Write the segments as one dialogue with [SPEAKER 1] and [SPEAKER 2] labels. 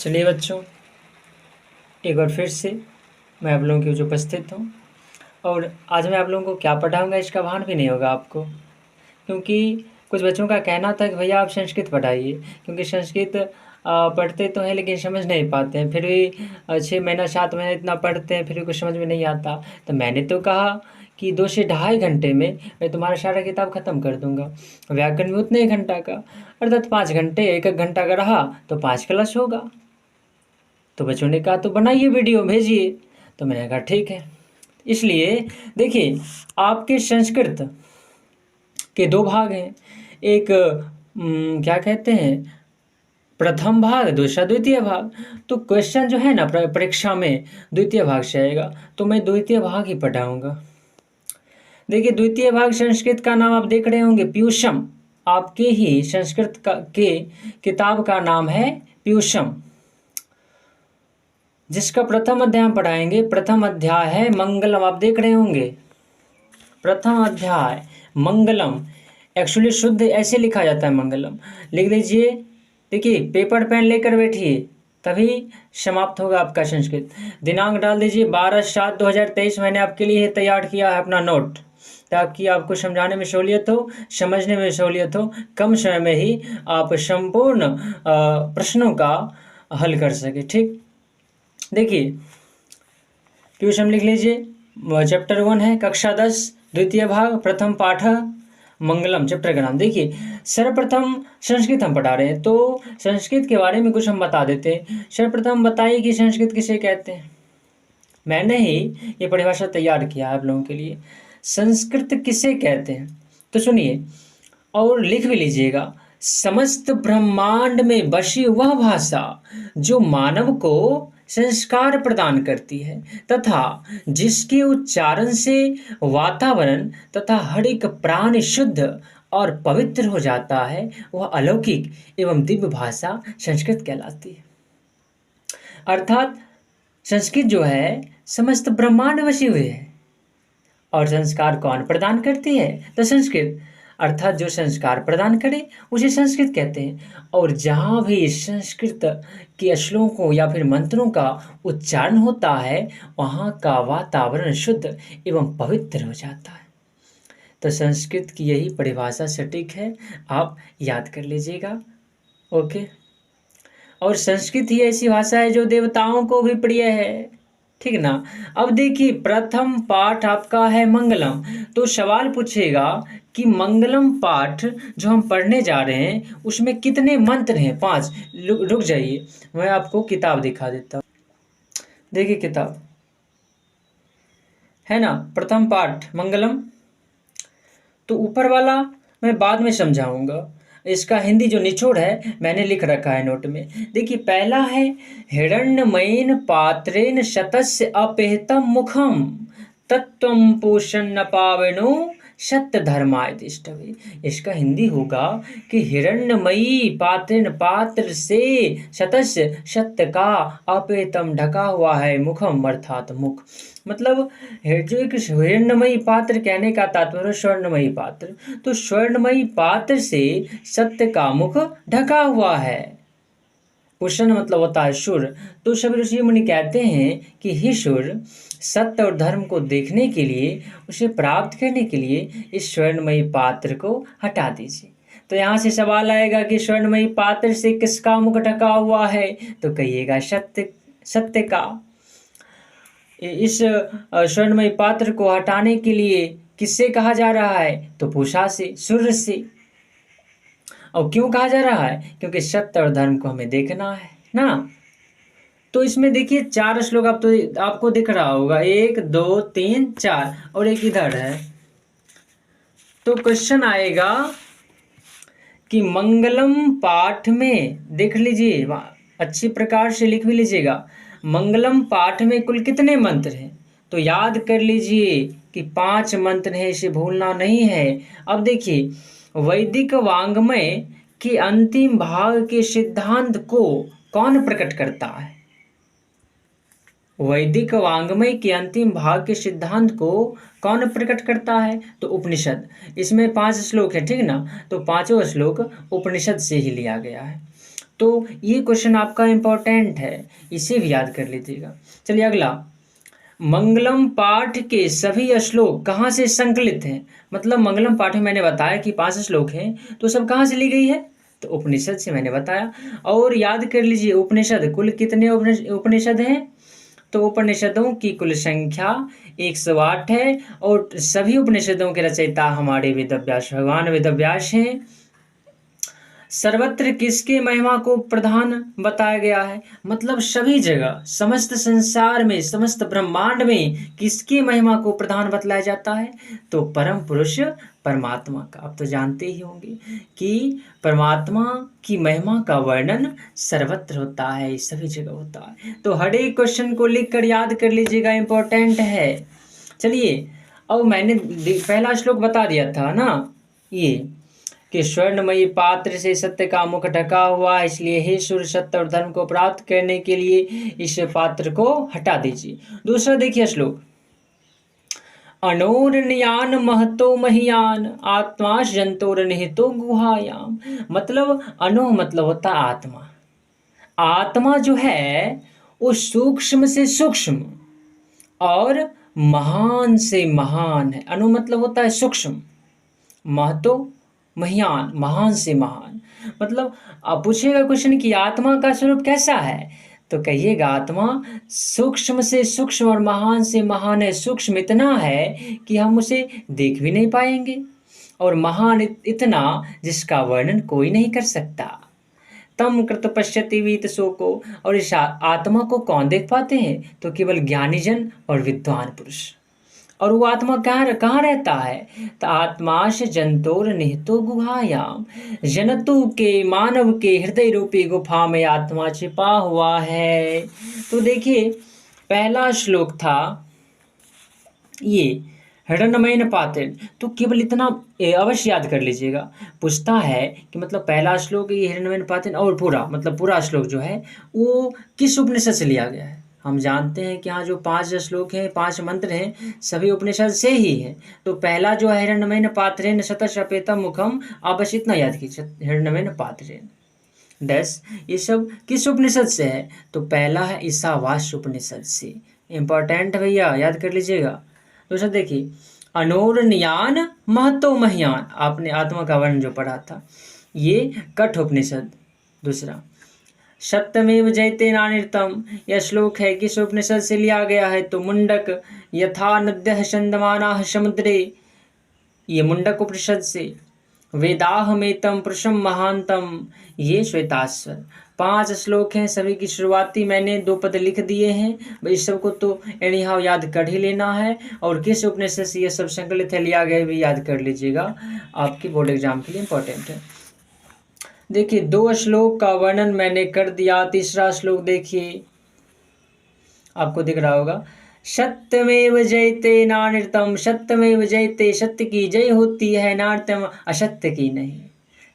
[SPEAKER 1] चलिए बच्चों, एक बार फिर से मैं आप लोगों के बीच उपस्थित हूँ और आज मैं आप लोगों को क्या पढ़ाऊँगा इसका भान भी नहीं होगा आपको, क्योंकि कुछ बच्चों का कहना था कि भैया आप संस्कृत पढ़ाइए, क्योंकि संस्कृत पढ़ते तो हैं लेकिन समझ नहीं पाते हैं। फिर भी 6 महीना 7 महीना इतना पढ़ते हैं फिर भी कुछ समझ में नहीं आता। तो मैंने तो कहा कि 2 से ढाई घंटे में मैं तुम्हारा सारा किताब ख़त्म कर दूँगा। व्याकरण भी उतने ही घंटा का, अर्थात 5 घंटे, 1-1 घंटा का रहा तो 5 क्लास होगा। तो बच्चों ने कहा तो बनाइए वीडियो भेजिए, तो मैंने कहा ठीक है। इसलिए देखिए, आपके संस्कृत के 2 भाग हैं। एक क्या कहते हैं, प्रथम भाग, दूसरा द्वितीय भाग। तो क्वेश्चन जो है ना परीक्षा में द्वितीय भाग से आएगा, तो मैं द्वितीय भाग ही पढ़ाऊँगा। देखिए, द्वितीय भाग संस्कृत का नाम आप देख रहे होंगे पीयूषम। आपके ही संस्कृत के किताब का नाम है पीयूषम, जिसका प्रथम अध्याय हम पढ़ाएंगे। प्रथम अध्याय है मंगलम, आप देख रहे होंगे प्रथम अध्याय मंगलम। एक्चुअली शुद्ध ऐसे लिखा जाता है मंगलम, लिख लीजिए। देखिए, पेपर पेन लेकर बैठिए, तभी समाप्त होगा आपका संस्कृत। दिनांक डाल दीजिए 12/7/2023। मैंने आपके लिए तैयार किया है अपना नोट, ताकि आपको समझाने में सहूलियत हो, समझने में सहूलियत हो, कम समय में ही आप संपूर्ण प्रश्नों का हल कर सके। ठीक, देखिए ट्यूशन लिख लीजिए। चैप्टर 1 है, कक्षा 10, द्वितीय भाग, प्रथम पाठ मंगलम। चैप्टर का नाम देखिए। सर्वप्रथम संस्कृत हम पढ़ा रहे हैं, तो संस्कृत के बारे में कुछ हम बता देते हैं। सर्वप्रथम बताइए कि संस्कृत किसे कहते हैं। मैंने ही ये परिभाषा तैयार किया है आप लोगों के लिए। संस्कृत किसे कहते हैं तो सुनिए और लिख भी लीजिएगा। समस्त ब्रह्मांड में बसी वह भाषा जो मानव को संस्कार प्रदान करती है तथा जिसके उच्चारण से वातावरण तथा हर एक प्राणी शुद्ध और पवित्र हो जाता है, वह अलौकिक एवं दिव्य भाषा संस्कृत कहलाती है। अर्थात संस्कृत जो है समस्त ब्रह्मांड बसी हुई है, और संस्कार कौन प्रदान करती है तो संस्कृत। अर्थात जो संस्कार प्रदान करे उसे संस्कृत कहते हैं। और जहाँ भी संस्कृत के श्लोकों या फिर मंत्रों का उच्चारण होता है, वहाँ का वातावरण शुद्ध एवं पवित्र हो जाता है। तो संस्कृत की यही परिभाषा सटीक है, आप याद कर लीजिएगा। ओके। और संस्कृत ही ऐसी भाषा है जो देवताओं को भी प्रिय है, ठीक ना। अब देखिए, प्रथम पाठ आपका है मंगलम, तो सवाल पूछेगा कि मंगलम पाठ जो हम पढ़ने जा रहे हैं उसमें कितने मंत्र हैं। 5। रुक जाइए, मैं आपको किताब दिखा देता हूँ। देखिए किताब है ना, प्रथम पाठ मंगलम। तो ऊपर वाला मैं बाद में समझाऊंगा, इसका हिंदी जो निचोड़ है मैंने लिख रखा है नोट में। देखिए, पहला है हिरण्मयेन पात्रेण शतस्य अपेहतम मुखम तत्त्वं पोषण पावनो सत्य धर्माय तिष्ठवे। इसका हिंदी होगा कि हिरण्मयी पात्रेण, पात्र से, शतस्य सत्य का, अपेतम ढका हुआ है, मुखम अर्थात मुख। मतलब जो एक हिरण्मयी पात्र कहने का तात्पर्य स्वर्णमयी पात्र, तो स्वर्णमयी पात्र से सत्य का मुख ढका हुआ है। पुष्ण मतलब होता है सूर्य। तो सभी ऋषि मुनि कहते हैं कि हे सूर्य, सत्य और धर्म को देखने के लिए, उसे प्राप्त करने के लिए इस स्वर्णमयी पात्र को हटा दीजिए। तो यहाँ से सवाल आएगा कि स्वर्णमयी पात्र से किसका मुख ढका हुआ है, तो कहिएगा सत्य का। इस स्वर्णमयी पात्र को हटाने के लिए किससे कहा जा रहा है, तो पूषा से, सूर्य से। और क्यों कहा जा रहा है, क्योंकि सत्य और धर्म को हमें देखना है ना। तो इसमें देखिए 4 श्लोक आपको दिख रहा होगा, 1 2 3 4, और एक इधर है। तो क्वेश्चन आएगा कि मंगलम पाठ में, देख लीजिए अच्छी प्रकार से लिख भी लीजिएगा, मंगलम पाठ में कुल कितने मंत्र हैं। तो याद कर लीजिए कि 5 मंत्र हैं, इसे भूलना नहीं है। अब देखिए, वैदिक वाङ्मय के अंतिम भाग के सिद्धांत को कौन प्रकट करता है। वैदिक वाङ्मय के अंतिम भाग के सिद्धांत को कौन प्रकट करता है, तो उपनिषद। इसमें 5 श्लोक है, ठीक ना। तो 5वां श्लोक उपनिषद से ही लिया गया है। तो ये क्वेश्चन आपका इम्पोर्टेंट है, इसे भी याद कर लीजिएगा। चलिए अगला, मंगलम पाठ के सभी श्लोक कहाँ से संकलित हैं? मतलब मंगलम पाठ में मैंने बताया कि 5 श्लोक हैं, तो सब कहाँ से ली गई है? तो उपनिषद से मैंने बताया। और याद कर लीजिए उपनिषद कुल कितने उपनिषद हैं? तो उपनिषदों की कुल संख्या 108 है और सभी उपनिषदों के रचयिता हमारे वेदव्यास भगवान वेदव्यास हैं। सर्वत्र किसके महिमा को प्रधान बताया गया है? मतलब सभी जगह, समस्त संसार में, समस्त ब्रह्मांड में किसकी महिमा को प्रधान बतलाया जाता है? तो परम पुरुष परमात्मा का। आप तो जानते ही होंगे कि परमात्मा की महिमा का वर्णन सर्वत्र होता है, सभी जगह होता है। तो हर एक क्वेश्चन को लिख कर याद कर लीजिएगा, इंपॉर्टेंट है। चलिए अब मैंने पहला श्लोक बता दिया था ना, ये कि स्वर्णमयी पात्र से सत्य का मुख ढका हुआ, इसलिए हे सूर्य सत्य और धर्म को प्राप्त करने के लिए इस पात्र को हटा दीजिए। दूसरा देखिए श्लोक, अनोरन्यान महतो महियान आत्मा जंतोर निहितो गुहायाम। मतलब अनो मतलब होता आत्मा। आत्मा जो है वो सूक्ष्म से सूक्ष्म और महान से महान है। अनु मतलब होता है सूक्ष्म, महतो महियान महान से महान। मतलब आप पूछेगा क्वेश्चन कि आत्मा का स्वरूप कैसा है, तो कहिएगा आत्मा सूक्ष्म से सूक्ष्म और महान से महान है। सूक्ष्म इतना है कि हम उसे देख भी नहीं पाएंगे और महान इतना जिसका वर्णन कोई नहीं कर सकता। तम कृत पश्यति वीत शोको। और इस आत्मा को कौन देख पाते हैं? तो केवल ज्ञानीजन और विद्वान पुरुष। और वो आत्मा कहाँ रहता है? तो आत्माश जंतोर निहितो गुहायाम। जंतु के मानव के हृदय रूपी गुफा में आत्मा छिपा हुआ है। तो देखिए पहला श्लोक था ये हिरण्मयन पात्र, तो केवल इतना अवश्य याद कर लीजिएगा। पूछता है कि मतलब पहला श्लोक ये हिरण्मयन पात्र और पूरा मतलब पूरा श्लोक जो है वो किस उपनिषद से लिया गया है? हम जानते हैं कि यहाँ जो 5 श्लोक हैं, 5 मंत्र हैं, सभी उपनिषद से ही है। तो पहला जो है हिरण्मयन पात्रेण शतशपेतम मुखम, आप बस इतना याद कीजिए, हिरण्मयन पात्रेण 10, ये सब किस उपनिषद से है? तो पहला है ईशावास्य उपनिषद से। इंपॉर्टेंट भैया, याद कर लीजिएगा। दूसरा देखिए, अनोरन्यान महतो महियान, आपने आत्मा का वर्णन जो पढ़ा था, ये कठ उपनिषद। दूसरा, सत्यमेव जयते नानिर्तम, यह श्लोक है किस उपनिषद से लिया गया है? तो मुंडक। यथा नद्यः चंदमानाः समुद्रे, ये मुंडक उपनिषद से। वेदाहमेतम पुरुषम महानतम, ये श्वेताश्वर। 5 श्लोक हैं, सभी की शुरुआती मैंने 2 पद लिख दिए हैं। इस सब को तो एनीहाउ याद कर ही लेना है। और किस उपनिषद से ये सब संकलित है लिया गया भी याद कर लीजिएगा, आपकी बोर्ड एग्जाम के लिए इम्पोर्टेंट है। देखिए 2 श्लोक का वर्णन मैंने कर दिया। तीसरा श्लोक देखिए, आपको दिख रहा होगा, सत्यमेव जयते नानृतम, सत्यमेव जयते, सत्य की जय होती है, नानृतम असत्य की नहीं।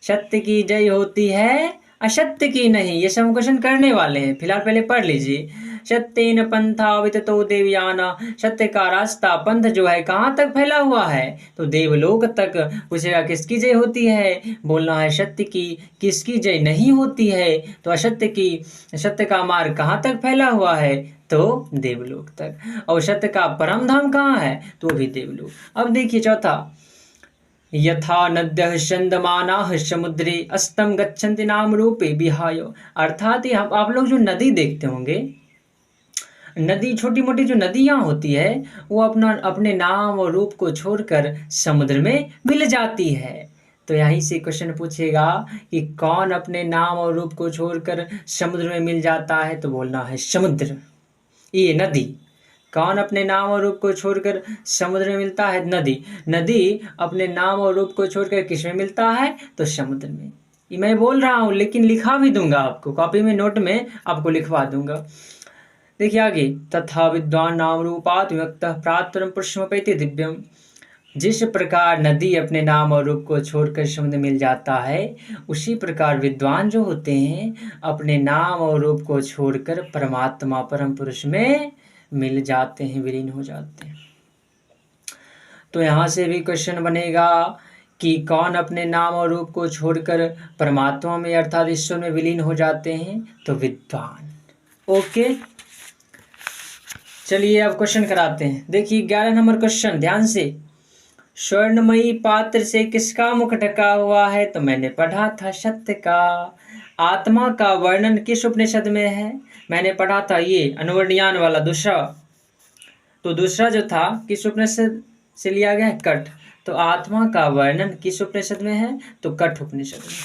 [SPEAKER 1] सत्य की जय होती है, असत्य की नहीं। ये सब क्वेश्चन करने वाले हैं, फिलहाल पहले पढ़ लीजिए। सत्येन पंथा विततो देवयाना, सत्य का रास्ता पंथ जो है कहाँ तक फैला हुआ है? तो देवलोक तक। पूछेगा किसकी जय होती है? बोलना है सत्य की। किसकी जय नहीं होती है? तो असत्य की। सत्य का मार्ग कहाँ तक फैला हुआ है? तो देवलोक तक। और सत्य का परम धाम कहाँ है? तो भी देवलोक। अब देखिए चौथा, यथा नद्यः चंदमानाः समुद्रे अस्तम गच्छन्ति नाम रूपे विहाय। अर्थात आप लोग जो नदी देखते होंगे, नदी छोटी मोटी जो नदियाँ होती है वो अपने नाम और रूप को छोड़कर समुद्र में मिल जाती है। तो यहीं से क्वेश्चन पूछेगा कि कौन अपने नाम और रूप को छोड़कर समुद्र में मिल जाता है? तो बोलना है समुद्र, ये नदी। कौन अपने नाम और रूप को छोड़कर समुद्र में मिलता है? नदी। नदी अपने नाम और रूप को छोड़कर किस में मिलता है? तो समुद्र में। ये मैं बोल रहा हूँ लेकिन लिखा भी दूंगा आपको, कॉपी में नोट में आपको लिखवा दूंगा। देखिए आगे, तथा विद्वान नाम रूपात् विमुक्तः प्रातरम पुरुषमपैति दिव्यम। जिस प्रकार नदी अपने नाम और रूप को छोड़कर समुद्र मिल जाता है, उसी प्रकार विद्वान जो होते हैं अपने नाम और रूप को छोड़कर परमात्मा परम पुरुष में मिल जाते हैं, विलीन हो जाते हैं। तो यहाँ से भी क्वेश्चन बनेगा कि कौन अपने नाम और रूप को छोड़कर परमात्मा में अर्थात ईश्वर में विलीन हो जाते हैं, तो विद्वान। ओके, चलिए अब क्वेश्चन कराते हैं। देखिए 11 नंबर क्वेश्चन, ध्यान से। स्वर्णमयी पात्र से किसका मुख ढका हुआ है, तो मैंने पढ़ा था सत्य का। आत्मा का वर्णन किस उपनिषद में है, मैंने पढ़ा था ये अनुवर्णियान वाला दूसरा। तो दूसरा जो था किस उपनिषद से लिया गया है, कठ। तो आत्मा का वर्णन किस उपनिषद में है, तो कठ उपनिषद में।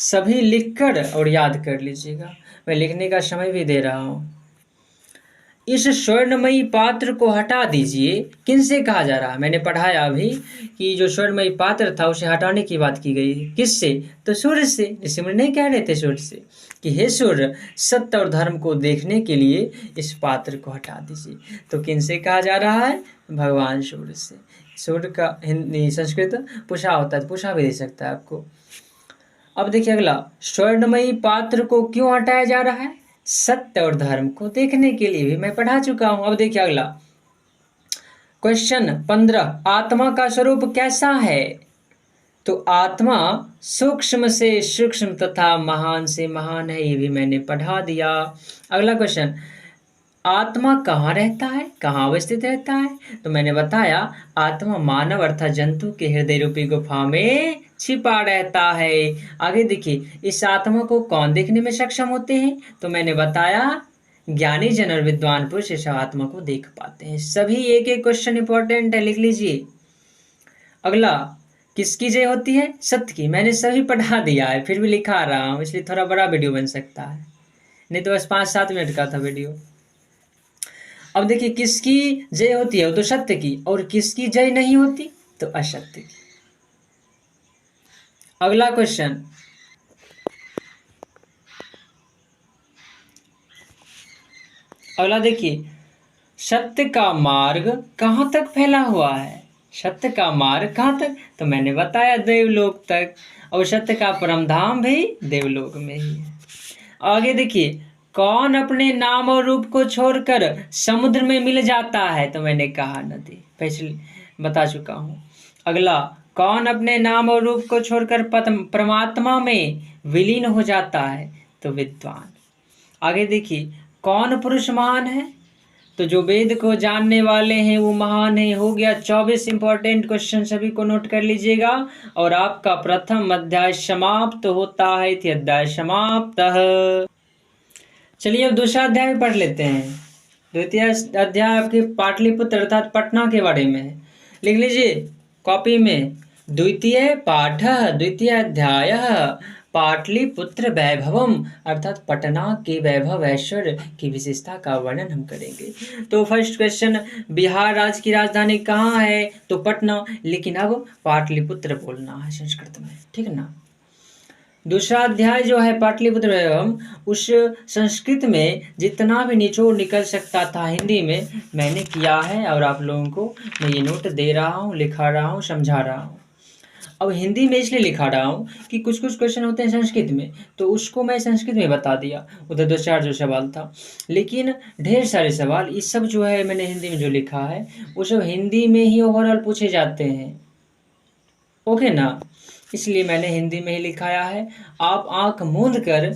[SPEAKER 1] सभी लिखकर और याद कर लीजिएगा, मैं लिखने का समय भी दे रहा हूँ। इस स्वर्णमयी पात्र को हटा दीजिए, किनसे कहा जा रहा है, मैंने पढ़ाया अभी कि जो स्वर्णमयी पात्र था उसे हटाने की बात की गई है। किससे, तो सूर्य से। ऋषि मुनि नहीं कह रहे थे सूर्य से कि हे सूर्य, सत्य और धर्म को देखने के लिए इस पात्र को हटा दीजिए। तो किनसे कहा जा रहा है, भगवान सूर्य से। सूर्य का हिंदी संस्कृत पूछा होता है, पूछा भी दे सकता है आपको। अब देखिए अगला, स्वर्णमयी पात्र को क्यों हटाया जा रहा है, सत्य और धर्म को देखने के लिए, भी मैं पढ़ा चुका हूं। अब देखिए अगला क्वेश्चन 15, आत्मा का स्वरूप कैसा है, तो आत्मा सूक्ष्म से सूक्ष्म तथा महान से महान है, ये भी मैंने पढ़ा दिया। अगला क्वेश्चन, आत्मा कहाँ रहता है, कहाँ अवस्थित रहता है, तो मैंने बताया आत्मा मानव अर्थात जंतु के हृदय रूपी गुफा में छिपा रहता है। आगे देखिए, इस आत्मा को कौन देखने में सक्षम होते हैं, तो मैंने बताया ज्ञानी जन और विद्वान पुरुष इस आत्मा को देख पाते हैं। सभी एक एक क्वेश्चन इंपॉर्टेंट है, लिख लीजिए। अगला, किसकी जय होती है, सत्य की। मैंने सभी पढ़ा दिया है, फिर भी लिखा रहा हूँ, इसलिए थोड़ा बड़ा वीडियो बन सकता है, नहीं तो बस 5-7 मिनट का था वीडियो। अब देखिए, किसकी जय होती है, वो तो सत्य की, और किसकी जय नहीं होती, तो असत्य की। अगला क्वेश्चन, अगला देखिए, सत्य का मार्ग कहाँ तक फैला हुआ है, सत्य का मार्ग कहाँ तक, तो मैंने बताया देवलोक तक, और सत्य का परम धाम भी देवलोक में ही है। आगे देखिए, कौन अपने नाम और रूप को छोड़कर समुद्र में मिल जाता है, तो मैंने कहा नदी, पहले बता चुका हूँ। अगला, कौन अपने नाम और रूप को छोड़कर परमात्मा में विलीन हो जाता है, तो विद्वान। आगे देखिए, कौन पुरुष महान है, तो जो वेद को जानने वाले हैं वो महान है। हो गया 24 इंपॉर्टेंट क्वेश्चन, सभी को नोट कर लीजिएगा, और आपका प्रथम अध्याय समाप्त होता है। इति अध्याय समाप्त। चलिए अब दूसरा अध्याय पढ़ लेते हैं। द्वितीय अध्याय आपके पाटलिपुत्र अर्थात पटना के बारे में है, लिख लीजिए कॉपी में। द्वितीय पाठ, द्वितीय अध्याय पाटलिपुत्र वैभवम अर्थात पटना के वैभव ऐश्वर्य की विशेषता का वर्णन हम करेंगे। तो फर्स्ट क्वेश्चन, बिहार राज्य की राजधानी कहाँ है, तो पटना, लेकिन अब पाटलिपुत्र बोलना है संस्कृत में, ठीक है ना। दूसरा अध्याय जो है पाटलिपुत्र वैभवम, उस संस्कृत में जितना भी निचोड़ निकल सकता था हिंदी में मैंने किया है, और आप लोगों को मैं ये नोट दे रहा हूँ, लिखा रहा हूँ, समझा रहा हूँ। अब हिंदी में इसलिए लिखा रहा हूँ कि कुछ कुछ क्वेश्चन होते हैं संस्कृत में, तो उसको मैं संस्कृत में बता दिया, उधर 2-4 जो सवाल था, लेकिन ढेर सारे सवाल इस सब जो है मैंने हिंदी में जो लिखा है वो सब हिंदी में ही ओवरऑल पूछे जाते हैं, ओके ना, इसलिए मैंने हिंदी में ही लिखाया है। आप आंख मूंद कर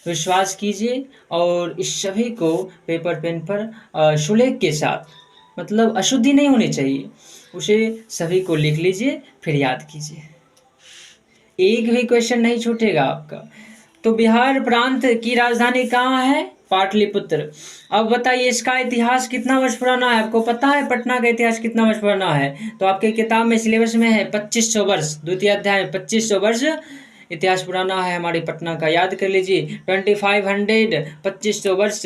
[SPEAKER 1] विश्वास कीजिए, और इस सभी को पेपर पेन पर सुलेख के साथ, मतलब अशुद्धि नहीं होनी चाहिए, उसे सभी को लिख लीजिए, फिर याद कीजिए, एक भी क्वेश्चन नहीं छूटेगा आपका। तो बिहार प्रांत की राजधानी कहाँ है, पाटलिपुत्र। अब बताइए इसका इतिहास कितना वर्ष पुराना है, आपको पता है पटना का इतिहास कितना वर्ष पुराना है, तो आपके किताब में सिलेबस में है 2500 वर्ष, द्वितीय अध्याय में 2500 वर्ष इतिहास पुराना है हमारे पटना का, याद कर लीजिए 2500, 2500 वर्ष।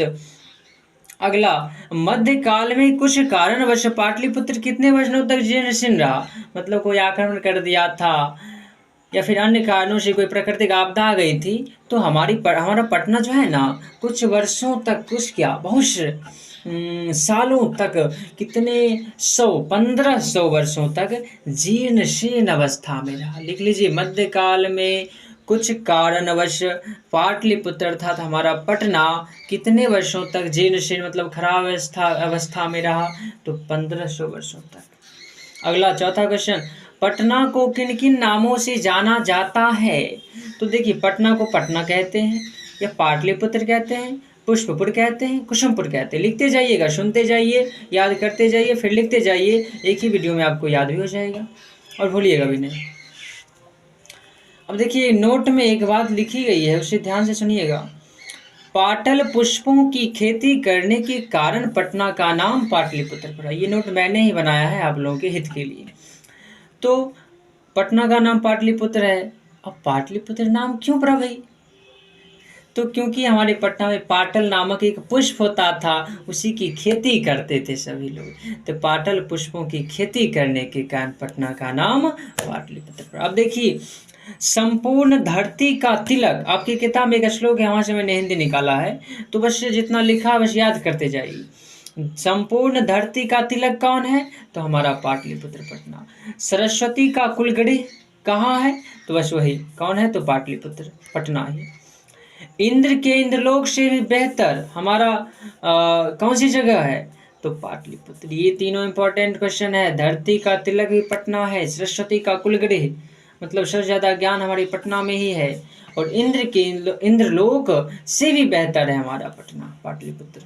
[SPEAKER 1] अगला, मध्यकाल में कुछ कारणवश पाटलिपुत्र कितने वर्षों तक जीर्णशीर्ण रहा, मतलब कोई आक्रमण कर दिया था या फिर अन्य कारणों से कोई प्राकृतिक आपदा आ गई थी, तो हमारा पटना जो है ना कुछ वर्षों तक, कुछ क्या बहुत सालों तक, कितने 1500 वर्षों तक जीर्ण शीर्ण अवस्था में रहा। लिख लीजिए, मध्यकाल में कुछ कारणवश पाटलिपुत्र अर्थात हमारा पटना कितने वर्षों तक जीर्ण शीर्ण मतलब खराब अवस्था में रहा, तो 1500 वर्षों तक। अगला चौथा क्वेश्चन, पटना को किन किन नामों से जाना जाता है? तो देखिए, पटना को पटना कहते हैं, या पाटलिपुत्र कहते हैं, पुष्पपुर कहते हैं, कुसुमपुर कहते हैं। लिखते जाइएगा, सुनते जाइए, याद करते जाइए, फिर लिखते जाइए, एक ही वीडियो में आपको याद भी हो जाएगा और भूलिएगा भी नहीं। अब देखिए, नोट में एक बात लिखी गई है, उसे ध्यान से सुनिएगा। पाटल पुष्पों की खेती करने के कारण पटना का नाम पाटलिपुत्र पड़ा। ये नोट मैंने ही बनाया है आप लोगों के हित के लिए। तो पटना का नाम पाटलिपुत्र है। अब पाटलिपुत्र नाम क्यों पड़ा भाई? तो क्योंकि हमारे पटना में पाटल नामक एक पुष्प होता था, उसी की खेती करते थे सभी लोग। तो पाटल पुष्पों की खेती करने के कारण पटना का नाम पाटलिपुत्र पड़ा। अब देखिए, संपूर्ण धरती का तिलक, आपकी किताब में एक श्लोक है, वहां से मैंने हिंदी निकाला है, तो बस जितना लिखा बस याद करते जाइए। संपूर्ण धरती का तिलक कौन है? तो हमारा पाटलिपुत्र पटना। सरस्वती का कुलगढ़ी कहाँ है? तो बस वही कौन है? तो पाटलिपुत्र पटना ही। इंद्र के इंद्रलोक से भी बेहतर हमारा कौन सी जगह है? तो पाटलिपुत्र। ये तीनों इंपॉर्टेंट क्वेश्चन है। धरती का तिलक भी पटना है, सरस्वती का कुलगढ़ी मतलब सबसे ज्यादा ज्ञान हमारी पटना में ही है, और इंद्र के इंद्रलोक से भी बेहतर है हमारा पटना पाटलिपुत्र।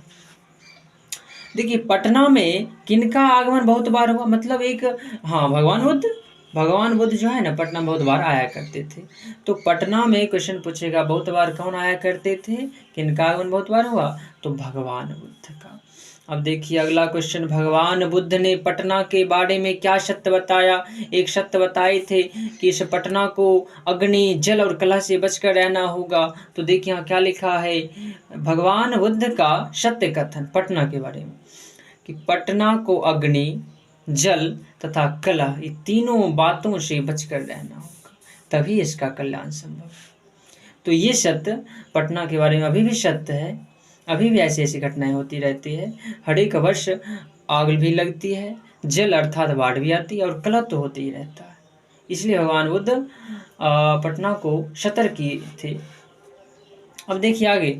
[SPEAKER 1] देखिए, पटना में किनका आगमन बहुत बार हुआ? मतलब एक, हाँ, भगवान बुद्ध जो है ना, पटना बहुत बार आया करते थे। तो पटना में क्वेश्चन पूछेगा बहुत बार कौन आया करते थे, किनका आगमन बहुत बार हुआ? तो भगवान बुद्ध का। अब देखिए अगला क्वेश्चन, भगवान बुद्ध ने पटना के बारे में क्या सत्य बताया? एक सत्य बताए थे कि इस पटना को अग्नि, जल और कलह से बचकर रहना होगा। तो देखिए यहाँ क्या लिखा है, भगवान बुद्ध का सत्य कथन पटना के बारे में, कि पटना को अग्नि, जल तथा कलह, ये तीनों बातों से बचकर रहना होगा, तभी इसका कल्याण संभव है। तो ये सत्य पटना के बारे में अभी भी सत्य है। अभी भी ऐसी ऐसी घटनाएं होती रहती है। हर एक वर्ष आग भी लगती है, जल अर्थात बाढ़ भी आती है, और कलह तो होते ही रहता है। इसलिए भगवान बुद्ध पटना को सतर्क किए थे। अब देखिए आगे,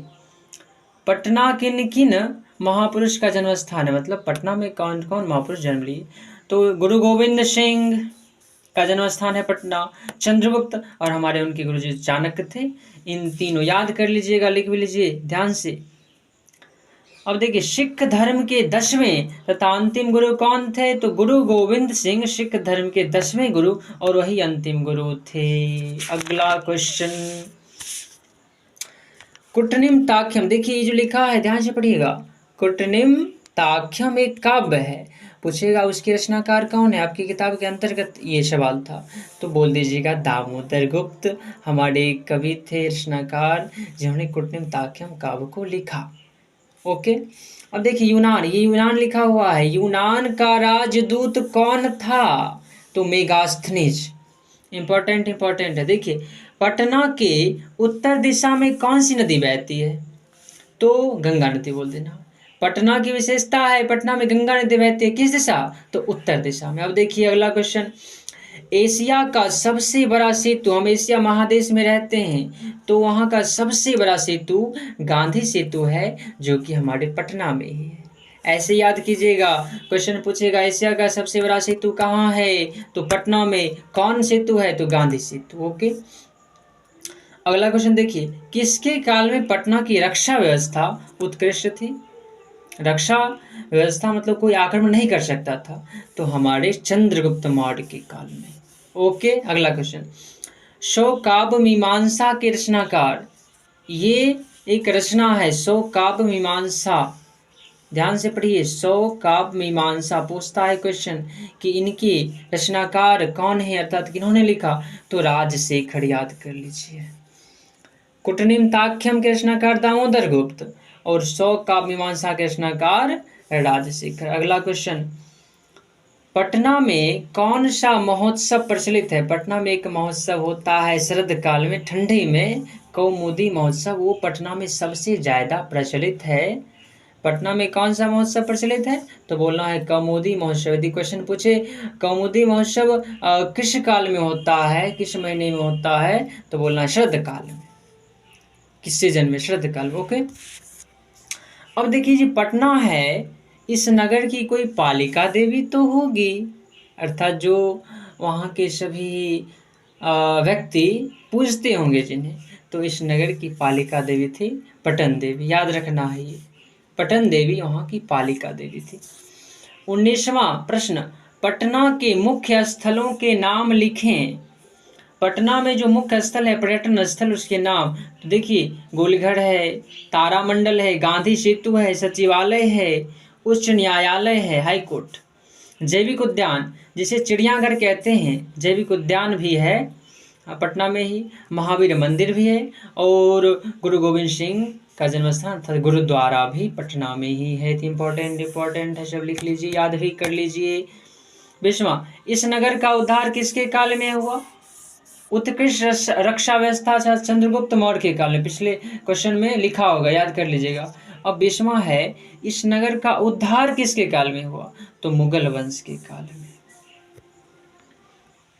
[SPEAKER 1] पटना किन किन महापुरुष का जन्म स्थान है? मतलब पटना में कौन कौन महापुरुष जन्म लिए? तो गुरु गोविंद सिंह का जन्म स्थान है पटना, चंद्रगुप्त और हमारे उनके गुरु जी चाणक्य थे। इन तीनों याद कर लीजिएगा, लिख भी लीजिए ध्यान से। अब देखिए, सिख धर्म के 10वें तथा अंतिम गुरु कौन थे? तो गुरु गोविंद सिंह सिख धर्म के 10वें गुरु और वही अंतिम गुरु थे। अगला क्वेश्चन, कुटनिम ताख्यम। देखिए ये जो लिखा है ध्यान से पढ़िएगा, कुटनिम ताख्यम एक काव्य है। पूछेगा उसके रचनाकार कौन है? आपकी किताब के अंतर्गत ये सवाल था, तो बोल दीजिएगा दामोदर गुप्त हमारे कवि थे, रचनाकार, जिन्होंने कुटनिम ताख्यम काव्य को लिखा। ओके। अब देखिए यूनान, ये यूनान लिखा हुआ है, यूनान का राजदूत कौन था? तो मेगास्थनीज। इंपॉर्टेंट है। देखिए, पटना के उत्तर दिशा में कौन सी नदी बहती है? तो गंगा नदी बोल देना। पटना की विशेषता है, पटना में गंगा नदी बहती है, किस दिशा? तो उत्तर दिशा में। अब देखिए अगला क्वेश्चन, एशिया का सबसे बड़ा सेतु, हम एशिया महादेश में रहते हैं, तो वहाँ का सबसे बड़ा सेतु गांधी सेतु है, जो कि हमारे पटना में ही है। ऐसे याद कीजिएगा, क्वेश्चन पूछेगा एशिया का सबसे बड़ा सेतु कहाँ है? तो पटना में। कौन सेतु है? तो गांधी सेतु। ओके। अगला क्वेश्चन देखिए, किसके काल में पटना की रक्षा व्यवस्था उत्कृष्ट थी? रक्षा व्यवस्था मतलब कोई आक्रमण नहीं कर सकता था, तो हमारे चंद्रगुप्त मौर्य के काल में। ओके। अगला क्वेश्चन, सौ काव्य मीमांसा के रचनाकार, ये एक रचना है सौ काव्य मीमांसा, ध्यान से पढ़िए, सौ काव्य मीमांसा। पूछता है क्वेश्चन कि इनके रचनाकार कौन है, अर्थात किन्होंने लिखा? तो राजशेखर, याद कर लीजिए। कुटनिम ताख्यम के रचनाकार दामोदर गुप्त और सौ काव्य मीमांसा के रचनाकार राजशेखर। अगला क्वेश्चन, पटना में कौन सा महोत्सव प्रचलित है? पटना में एक महोत्सव होता है शरद काल में, ठंडी में, कौमुदी महोत्सव, वो पटना में सबसे ज्यादा प्रचलित है। पटना में कौन सा महोत्सव प्रचलित है? तो बोलना है कौमुदी महोत्सव। यदि क्वेश्चन पूछे कौमुदी महोत्सव किस काल में होता है, किस महीने में होता है, तो बोलना है शरद काल में। किस सीजन में? शरद काल। ओके। अब देखिए जी, पटना है, इस नगर की कोई पालिका देवी तो होगी, अर्थात जो वहाँ के सभी व्यक्ति पूजते होंगे जिन्हें, तो इस नगर की पालिका देवी थी पटन देवी। याद रखना है ये, पटन देवी वहाँ की पालिका देवी थी। 19वां प्रश्न, पटना के मुख्य स्थलों के नाम लिखें। पटना में जो मुख्य स्थल है, पर्यटन स्थल, उसके नाम तो देखिए, गोलघर है, तारामंडल है, गांधी सेतु है, सचिवालय है, उच्च न्यायालय है, हाई कोर्ट। जैविक उद्यान जिसे चिड़ियाघर कहते हैं, जैविक उद्यान भी है पटना में ही। महावीर मंदिर भी है और गुरु गोविंद सिंह का जन्म स्थान अर्थात गुरुद्वारा भी पटना में ही है। इम्पोर्टेंट है, सब लिख लीजिए, याद भी कर लीजिए। 20वां, इस नगर का उद्धार किसके काल में हुआ? उत्कृष्ट रक्षा व्यवस्था चंद्रगुप्त मौर्य के काल में। पिछले क्वेश्चन में लिखा होगा, याद कर लीजिएगा। अब 20वां है, इस नगर का उद्धार किसके काल में हुआ? तो मुगल वंश के काल में।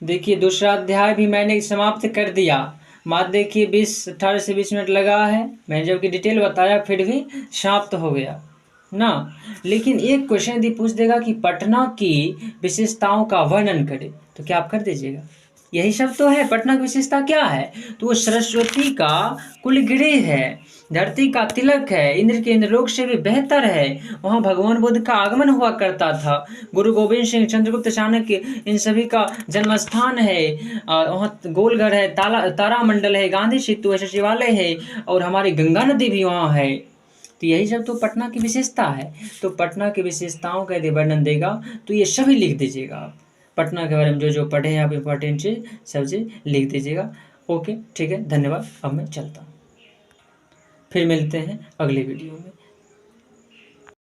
[SPEAKER 1] देखिए, दूसरा अध्याय भी मैंने समाप्त कर दिया। मात्र देखिए 18 से 20 मिनट लगा है, मैंने जबकि डिटेल बताया फिर भी समाप्त हो गया ना। लेकिन एक क्वेश्चन यदि पूछ देगा कि पटना की विशेषताओं का वर्णन करें, तो क्या आप कर दीजिएगा? यही सब तो है। पटना की विशेषता क्या है? तो वो सरस्वती का कुलगृह है, धरती का तिलक है, इंद्र के इंद्रलोक से भी बेहतर है। वहाँ भगवान बुद्ध का आगमन हुआ करता था। गुरु गोविंद सिंह, चंद्रगुप्त चाणक्य, इन सभी का जन्म स्थान है। वहाँ गोलघर है, तारामंडल है, गांधी सेतु है, सचिवालय है और हमारी गंगा नदी भी वहाँ है। तो यही सब तो पटना की विशेषता है। तो पटना की विशेषताओं का यदि वर्णन देगा तो ये सभी लिख दीजिएगा आप। पटना के बारे में जो पढ़े हैं आप, इम्पोर्टेंट चीज़ सब चीज़ लिख दीजिएगा। ओके, ठीक है, धन्यवाद। अब मैं चलता हूँ, फिर मिलते हैं अगली वीडियो में।